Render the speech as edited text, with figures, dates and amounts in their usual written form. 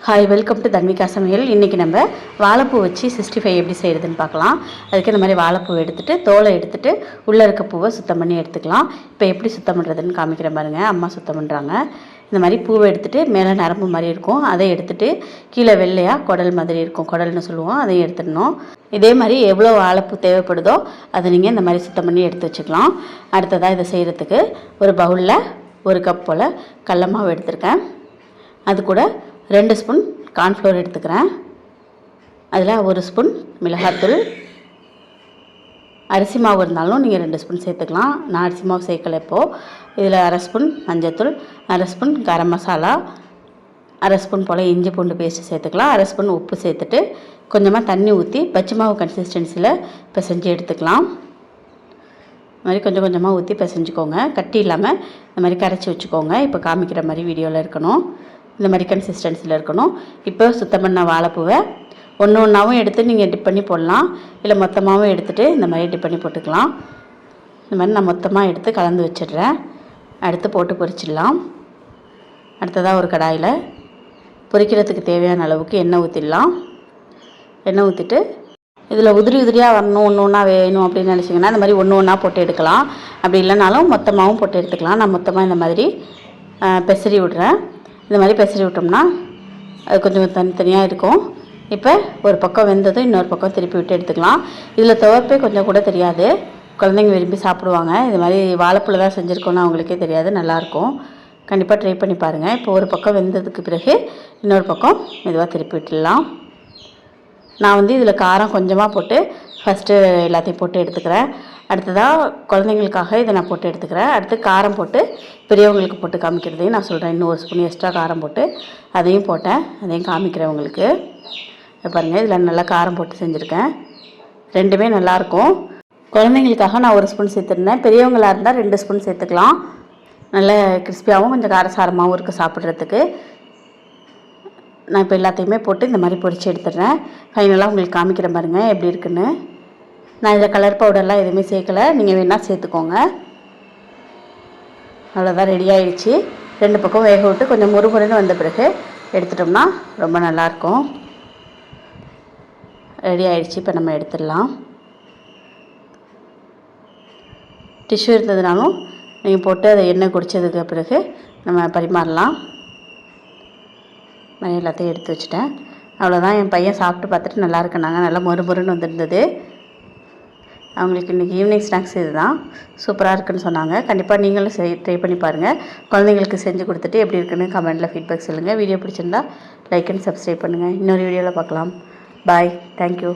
Hi, welcome to Tanvika சமையல். இன்றைக்கி நம்ம வாழைப்பூ வச்சு 65 எப்படி செய்கிறதுன்னு பார்க்கலாம். அதுக்கு இந்த மாதிரி வாழைப்பூ எடுத்துகிட்டு தோலை எடுத்துகிட்டு உள்ளே இருக்க பூவை சுத்தம் பண்ணி எடுத்துக்கலாம். இப்போ எப்படி சுத்தம் பண்ணுறதுன்னு காமிக்கிற பாருங்க. அம்மா சுத்தம் பண்ணுறாங்க. இந்த மாதிரி பூவை எடுத்துகிட்டு மேலே நரம்பு மாதிரி இருக்கும், அதை எடுத்துகிட்டு கீழே வெள்ளையாக குடல் மாதிரி இருக்கும், குடல்னு சொல்லுவோம், அதையும் எடுத்துடணும். இதே மாதிரி எவ்வளோ வாழைப்பூ தேவைப்படுதோ அதை நீங்கள் இந்த மாதிரி சுத்தம் பண்ணி எடுத்து வச்சுக்கலாம். அடுத்ததாக இதை செய்கிறதுக்கு ஒரு பவுலில் 1 கப் போல் கடல மாவு எடுத்துருக்கேன். அது கூட 2 ஸ்பூன் கார்ன்ஃப்ளவர் எடுத்துக்கிறேன். அதில் 1 ஸ்பூன் மிளகாத்தூள். அரிசி மாவு இருந்தாலும் நீங்கள் 2 ஸ்பூன் சேர்த்துக்கலாம். நான் அரிசி மாவு சேர்க்கலை இப்போது. இதில் 1/2 ஸ்பூன் மஞ்சத்தூள், 1/2 ஸ்பூன் கரம் மசாலா, 1/2 ஸ்பூன் போல் இஞ்சி பூண்டு பேஸ்ட்டு சேர்த்துக்கலாம். 1/2 ஸ்பூன் உப்பு சேர்த்துட்டு கொஞ்சமாக தண்ணி ஊற்றி பச்சை மாவு கன்சிஸ்டன்சியில் பிசைஞ்சு எடுத்துக்கலாம். இந்த மாதிரி கொஞ்சம் கொஞ்சமாக ஊற்றி பிசைஞ்சுக்கோங்க. கட்டி இல்லாமல் இந்த மாதிரி கரைச்சி வச்சுக்கோங்க. இப்போ காமிக்கிற மாதிரி வீடியோவில் இருக்கணும், இந்த மாதிரி கன்சிஸ்டன்சியில் இருக்கணும். இப்போ சுத்தம் பண்ண வாழைப்பூவை ஒன்று ஒன்றாவும் எடுத்து நீங்கள் டிப் பண்ணி போடலாம், இல்லை மொத்தமாகவும் எடுத்துகிட்டு இந்த மாதிரி டிப் பண்ணி போட்டுக்கலாம். இந்த மாதிரி நான் மொத்தமாக எடுத்து கலந்து வச்சிடுறேன். அடுத்து போட்டு பொரிச்சிடலாம். அடுத்ததாக ஒரு கடாயில் பொரிக்கிறதுக்கு தேவையான அளவுக்கு எண்ணெய் ஊற்றிடலாம். எண்ணெய் ஊற்றிட்டு இதில் உதிரி உதிரியாக வரணும், ஒன்று ஒன்றா வேணும் அப்படின்னு நினச்சிங்கன்னா இந்த மாதிரி ஒன்று ஒன்றா போட்டு எடுக்கலாம். அப்படி இல்லைனாலும் மொத்தமாகவும் போட்டு எடுத்துக்கலாம். நான் மொத்தமாக இந்த மாதிரி பெசரி விடுறேன். இந்த மாதிரி பெசரி விட்டோம்னா அது கொஞ்சம் தனித்தனியாக இருக்கும். இப்போ ஒரு பக்கம் வெந்ததும் இன்னொரு பக்கம் திருப்பி விட்டு எடுத்துக்கலாம். இதில் துவப்பே கொஞ்சம் கூட தெரியாது, குழந்தைங்க விரும்பி சாப்பிடுவாங்க. இது மாதிரி வாழைப்பூவில் தான் செஞ்சுருக்கோன்னு அவங்களுக்கே தெரியாது, நல்லாயிருக்கும். கண்டிப்பாக ட்ரை பண்ணி பாருங்கள். இப்போ ஒரு பக்கம் வெந்ததுக்கு பிறகு இன்னொரு பக்கம் மெதுவாக திருப்பி விட்டுடலாம். நான் இதில் காரம் கொஞ்சமாக போட்டு ஃபஸ்ட்டு எல்லாத்தையும் போட்டு எடுத்துக்கிறேன். அடுத்ததாக குழந்தைங்களுக்காக இதை நான் போட்டு எடுத்துக்கிறேன். அடுத்து காரம் போட்டு பெரியவங்களுக்கு போட்டு காமிக்கிறதையும் நான் சொல்கிறேன். இன்னும் 1 ஸ்பூன் எக்ஸ்ட்ரா காரம் போட்டு அதையும் போட்டேன், அதையும் காமிக்கிறேன் உங்களுக்கு. பாருங்கள், இதில் நல்லா காரம் போட்டு செஞ்சுருக்கேன். ரெண்டுமே நல்லாயிருக்கும். குழந்தைங்களுக்காக நான் 1 ஸ்பூன் சேர்த்துருந்தேன். பெரியவங்களாக இருந்தால் 2 ஸ்பூன் சேர்த்துக்கலாம். நல்ல கிறிஸ்பியாகவும் கொஞ்சம் காரசாரமாகவும் இருக்குது சாப்பிட்றதுக்கு. நான் இப்போ எல்லாத்தையுமே போட்டு இந்த மாதிரி பொரித்து எடுத்துடுறேன். ஃபைனலாக உங்களுக்கு காமிக்கிற பாருங்கள் எப்படி இருக்குன்னு. நான் இதில் கலர் பவுடர்லாம் எதுவுமே சேர்க்கலை, நீங்கள் வேணால் சேர்த்துக்கோங்க. அவ்வளோதான், ரெடி ஆகிடுச்சு. 2 பக்கம் வேக விட்டு கொஞ்சம் முறுமுறுன்னு வந்த பிறகு எடுத்துட்டோம்னா ரொம்ப நல்லாயிருக்கும். ரெடி ஆகிடுச்சு. இப்போ நம்ம எடுத்துடலாம். டிஷ்யூ இருந்ததுனாலும் நீங்கள் போட்டு அதை எண்ணெய் குடித்ததுக்கு பிறகு நம்ம பரிமாறலாம். நான் எல்லாத்தையும் எடுத்து வச்சுட்டேன். அவ்வளோதான். என் பையன் சாப்பிட்டு பார்த்துட்டு நல்லா இருக்குனாங்க, நல்லா மொறுமொறுன்னு வந்துருந்தது. அவங்களுக்கு இன்றைக்கி ஈவினிங் ஸ்நாக்ஸ் இது தான், சூப்பராக இருக்குன்னு சொன்னாங்க. கண்டிப்பாக நீங்களும் ட்ரை பண்ணி பாருங்கள். குழந்தைங்களுக்கு செஞ்சு கொடுத்துட்டு எப்படி இருக்குன்னு கமெண்ட்டில் ஃபீட்பேக் சொல்லுங்கள். வீடியோ பிடிச்சிருந்தா லைக் அண்ட் சப்ஸ்கிரைப் பண்ணுங்கள். இன்னொரு வீடியோவில் பார்க்கலாம். பாய், தேங்க்யூ.